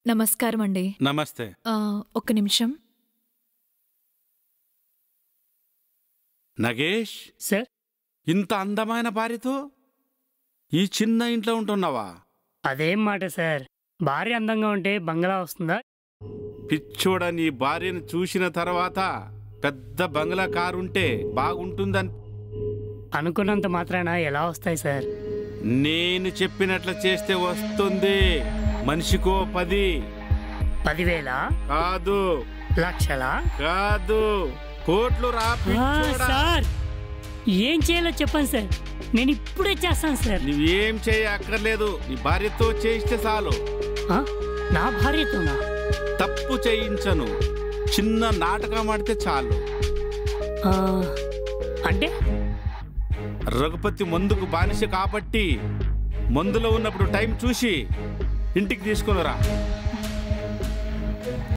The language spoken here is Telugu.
నమస్కారం అండి. నమస్తే. ఒక్క నిమిషం. నగేష్, సార్, ఇంత అందమైన భార్యతో ఈ చిన్న ఇంట్లో ఉంటున్నావా? అదేం మాట సార్, భార్య అందంగా ఉంటే బంగ్లా వస్తుందా? పిచ్చోడ, నీ భార్యను చూసిన తర్వాత పెద్ద బంగ్లా కారు ఉంటే బాగుంటుందని అనుకున్నంత మాత్రాన ఎలా వస్తాయి సార్? నేను చెప్పినట్లు చేస్తే వస్తుంది. మనిషికో 10. 10,000 కాదు, లక్షలా? కాదు, కోట్లు రా పిచ్చోడా. సార్, ఏం చేయాలో చెప్పండి సార్, నేను ఇప్పుడే చేస్తాను సార్. నువ్వేం చేయక్కర్లేదు, నీ భార్యతో చేయిస్తే చాలు. నా భార్యతోనా? తప్పు చేయించను, చిన్న నాటకం ఆడితే చాలు. అంటే రఘుపతి మందుకు బానిస కాబట్టి మందులో ఉన్నప్పుడు టైం చూసి ఇంటికి తీసుకునిరా.